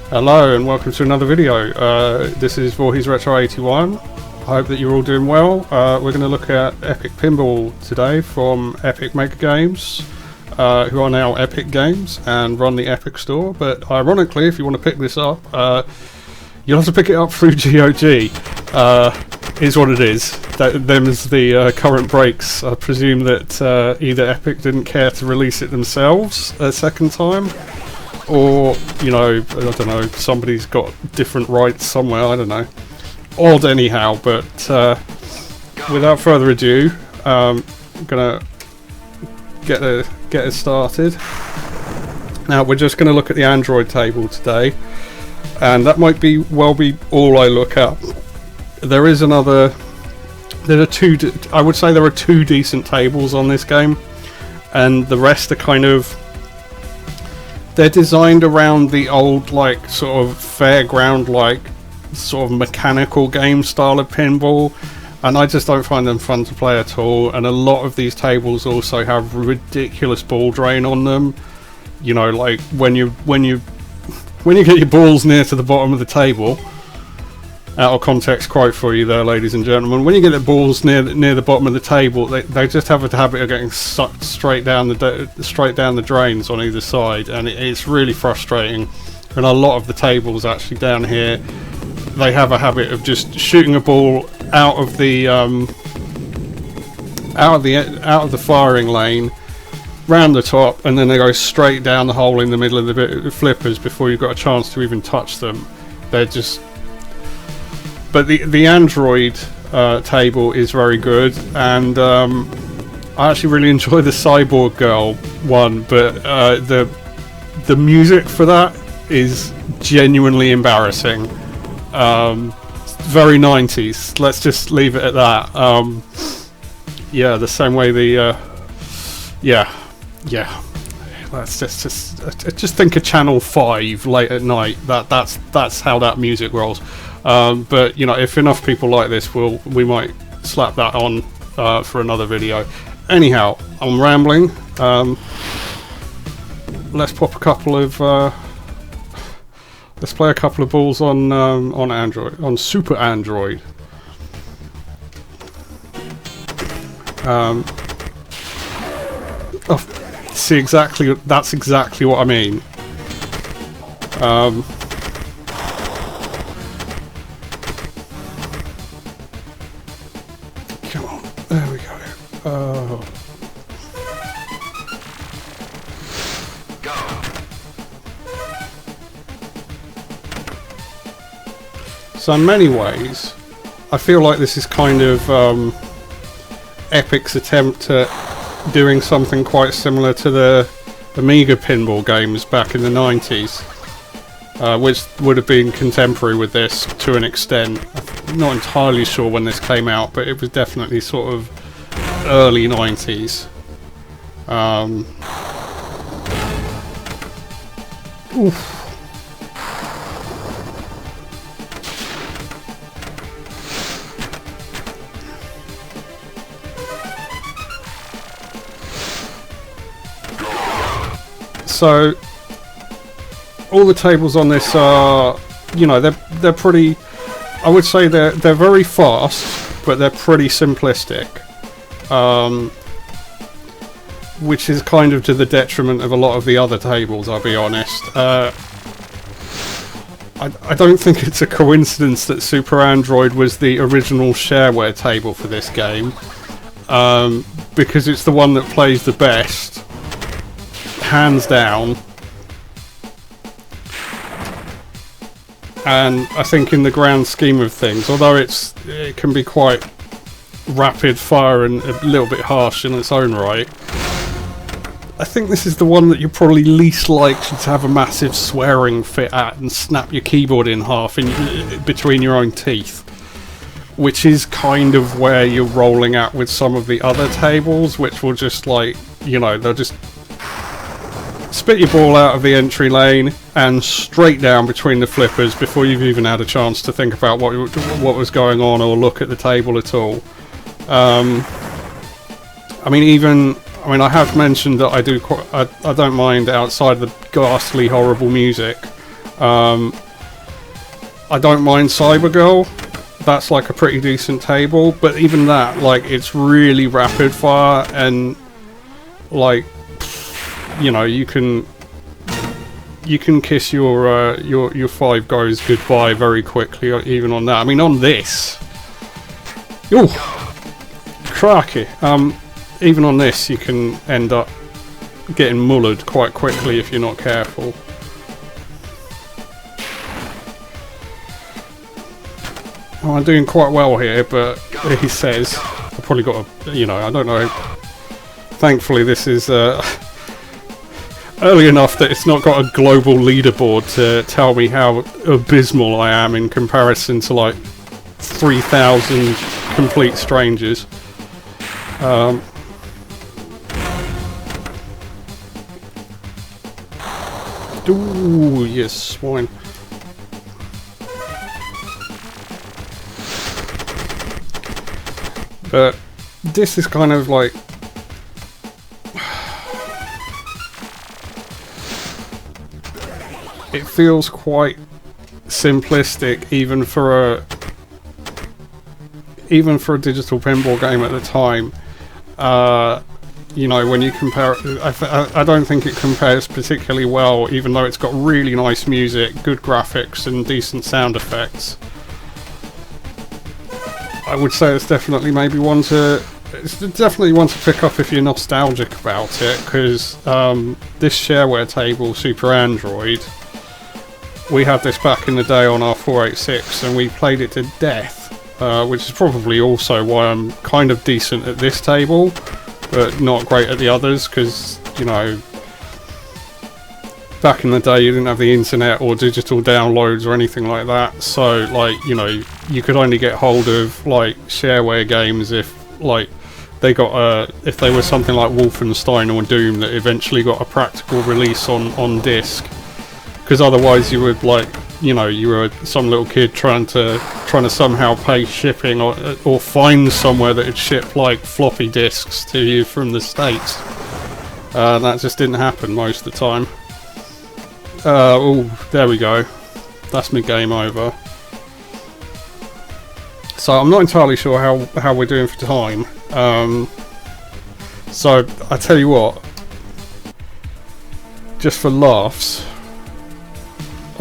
Hello and welcome to another video. This is Voorhees Retro 81. I hope that you're all doing well. We're going to look at Epic Pinball today from Epic Maker Games, who are now Epic Games and run the Epic Store. But ironically, if you want to pick this up, you'll have to pick it up through GOG. Is what it is. Them's the current breaks. I presume that either Epic didn't care to release it themselves a second time, or, you know, I don't know, somebody's got different rights somewhere, I don't know. Odd anyhow, but without further ado, I'm gonna get it started. Now we're just gonna look at the Android table today, and that might be all I look at. There are I would say there are two decent tables on this game, and the rest are kind of, they're designed around the old, like, sort of fairground, like, sort of mechanical game style of pinball, and I just don't find them fun to play at all. And a lot of these tables also have ridiculous ball drain on them. You know, like when you get your balls near to the bottom of the table. Out of context quote for you there, ladies and gentlemen. When you get the balls near the bottom of the table, they just have a habit of getting sucked straight down the drains on either side, and it's really frustrating. And a lot of the tables actually down here, they have a habit of just shooting a ball out of the firing lane, round the top, and then they go straight down the hole in the middle of the flippers before you've got a chance to even touch them. They're just. But the Android table is very good, and I actually really enjoy the Cyborg Girl one, but the music for that is genuinely embarrassing. Very 90s. Let's just leave it at that. Yeah, the same way the yeah. Let's just think of Channel 5 late at night. That's how that music rolls. But you know, if enough people like this, we might slap that on for another video. Anyhow, I'm rambling. Let's pop a couple of let's play a couple of balls on Android, on Super Android. Oh, see, that's exactly what I mean. Come on, there we go. Oh. So in many ways, I feel like this is kind of Epic's attempt at doing something quite similar to the Amiga pinball games back in the 90s, which would have been contemporary with this to an extent. I'm not entirely sure when this came out, but it was definitely sort of early 90s. Oof. So all the tables on this are, you know, they're pretty, I would say they're very fast, but they're pretty simplistic, which is kind of to the detriment of a lot of the other tables, I'll be honest. I don't think it's a coincidence that Super Android was the original shareware table for this game, because it's the one that plays the best, hands down. And I think in the grand scheme of things, although it can be quite rapid fire and a little bit harsh in its own right, I think this is the one that you're probably least likely to have a massive swearing fit at and snap your keyboard in half between your own teeth, which is kind of where you're rolling at with some of the other tables, which will just, like, you know, they'll just spit your ball out of the entry lane and straight down between the flippers before you've even had a chance to think about what was going on or look at the table at all. I mean, I have mentioned that I don't mind outside the ghastly, horrible music. I don't mind Cybergirl. That's like a pretty decent table, but even that, like, it's really rapid fire, and like, you know, you can kiss your 5 goes goodbye very quickly, even on that. I mean, on this, oh, cracky. Even on this, you can end up getting mullered quite quickly if you're not careful. Oh, I'm doing quite well here, but he says I've probably got a, you know, I don't know. Thankfully, this is early enough that it's not got a global leaderboard to tell me how abysmal I am in comparison to like 3,000 complete strangers. Ooh, yes, swine. But this is kind of like, it feels quite simplistic even for a digital pinball game at the time. You know, when you compare it, I don't think it compares particularly well, even though it's got really nice music, good graphics and decent sound effects. I would say it's definitely one to pick up if you're nostalgic about it, because this shareware table, Super Android, we had this back in the day on our 486 and we played it to death, which is probably also why I'm kind of decent at this table but not great at the others, because, you know, back in the day you didn't have the internet or digital downloads or anything like that, so, like, you know, you could only get hold of like shareware games if like they got if they were something like Wolfenstein or Doom that eventually got a practical release on disc, because otherwise you would, like, you know, you were some little kid trying to somehow pay shipping or find somewhere that would ship like floppy disks to you from the States. That just didn't happen most of the time. Oh, there we go. That's my game over. So I'm not entirely sure how we're doing for time. So I tell you what, just for laughs.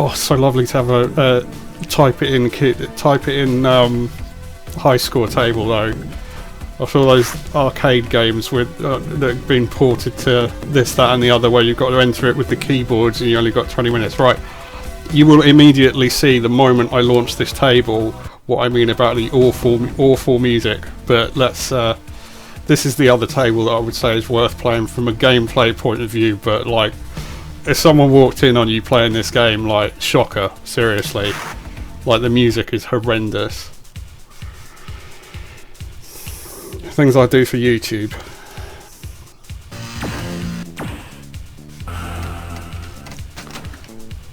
Oh, so lovely to have a type it in high score table though. I feel those arcade games with that have been ported to this, that and the other, where you've got to enter it with the keyboards and you only got 20 minutes. Right, you will immediately see the moment I launch this table what I mean about the awful music. But let's this is the other table that I would say is worth playing from a gameplay point of view, but like, if someone walked in on you playing this game, like, shocker, seriously. Like, the music is horrendous. Things I do for YouTube.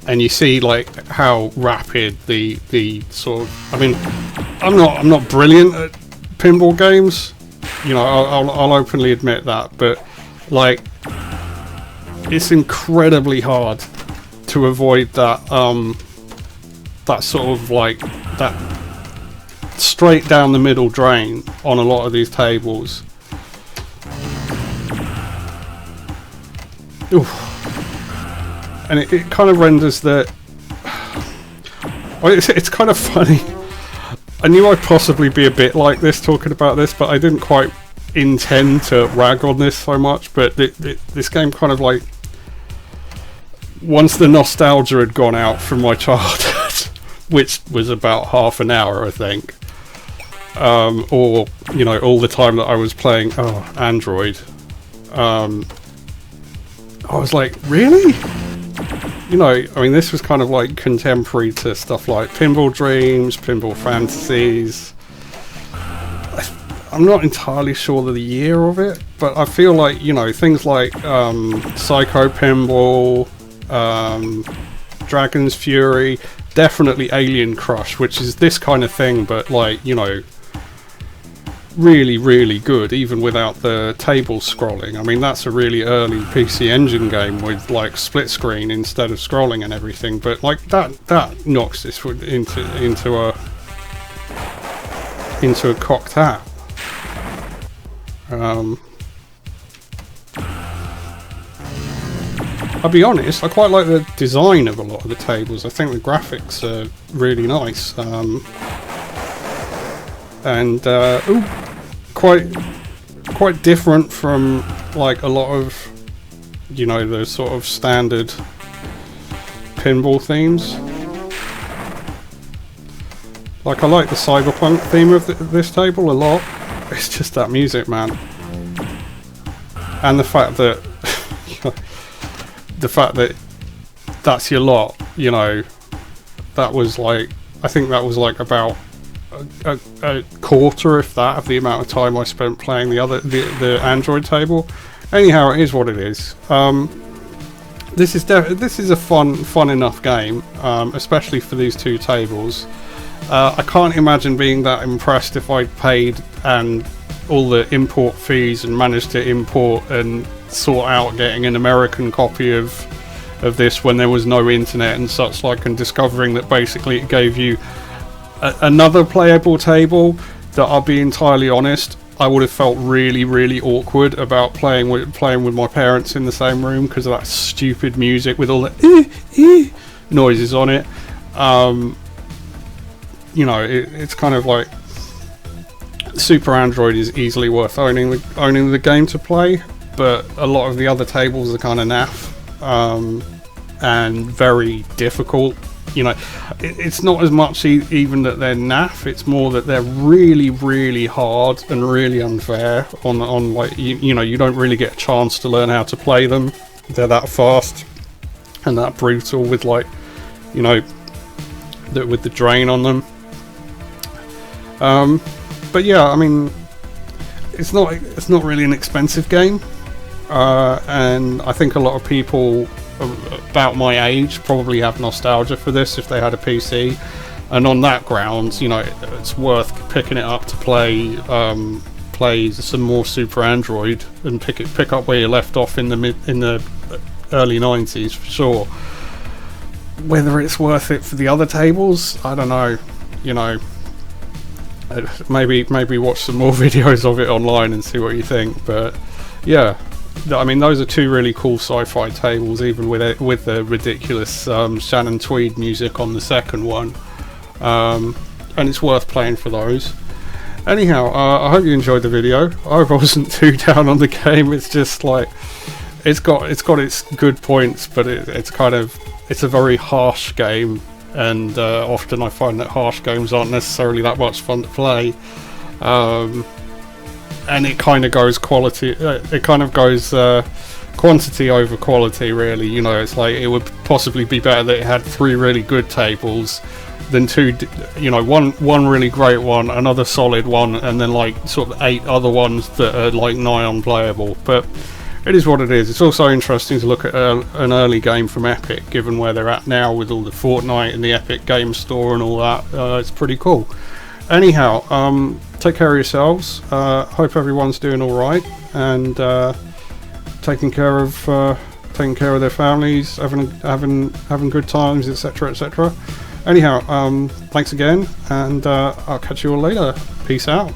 And you see, like, how rapid the sort of, I mean, I'm not brilliant at pinball games, you know, I'll openly admit that, but like, it's incredibly hard to avoid that that sort of like that straight down the middle drain on a lot of these tables. Oof. And it kind of renders that, well, it's kind of funny. I knew I'd possibly be a bit like this talking about this, but I didn't quite intend to rag on this so much. But this game kind of like, once the nostalgia had gone out from my childhood, which was about half an hour, I think, or, you know, all the time that I was playing Android, I was like, really? You know, I mean, this was kind of like contemporary to stuff like Pinball Dreams, Pinball Fantasies. I'm not entirely sure of the year of it, but I feel like, you know, things like Psycho Pinball, Dragon's Fury, definitely Alien Crush, which is this kind of thing, but like, you know, really, really good, even without the table scrolling. I mean, that's a really early PC Engine game with like split screen instead of scrolling and everything. But like that knocks this into a cocked hat. I'll be honest, I quite like the design of a lot of the tables. I think the graphics are really nice. And quite different from like a lot of, you know, the sort of standard pinball themes. Like, I like the cyberpunk theme of this table a lot. It's just that music, man, and the fact that that's your lot. You know, that was like, I think that was like about a quarter, if that, of the amount of time I spent playing the Android table. Anyhow, it is what it is. This is a fun enough game, especially for these two tables. I can't imagine being that impressed if I paid and all the import fees and managed to import and sort out getting an American copy of this when there was no internet and such like, and discovering that basically it gave you another playable table that, I'll be entirely honest, I would have felt really, really awkward about playing with my parents in the same room because of that stupid music with all the noises on it. You know, it's kind of like Super Android is easily worth owning the game to play, but a lot of the other tables are kind of naff and very difficult. You know, it's not as much even that they're naff, it's more that they're really, really hard and really unfair on like, you know, you don't really get a chance to learn how to play them. They're that fast and that brutal with, like, you know, with the drain on them. But yeah, I mean, it's not really an expensive game, and I think a lot of people about my age probably have nostalgia for this if they had a PC, and on that grounds, you know, it's worth picking it up to play some more Super Android and pick up where you left off in the early 90s for sure. Whether it's worth it for the other tables, I don't know. You know, maybe watch some more videos of it online and see what you think. But yeah, I mean, those are two really cool sci-fi tables, even with the ridiculous Shannon Tweed music on the second one, and it's worth playing for those. Anyhow, I hope you enjoyed the video. I wasn't too down on the game. It's just like, it's got its good points, but it's a very harsh game, and often I find that harsh games aren't necessarily that much fun to play. And it kind of goes quantity over quality, really. You know, it's like, it would possibly be better that it had 3 really good tables than 2, you know, one really great one, another solid one, and then like sort of 8 other ones that are like nigh unplayable. But it is what it is. It's also interesting to look at an early game from Epic, given where they're at now with all the Fortnite and the Epic Game Store and all that. It's pretty cool. Anyhow, take care of yourselves. Hope everyone's doing all right and taking care of their families, having good times, etc., etc. Anyhow, thanks again, and I'll catch you all later. Peace out.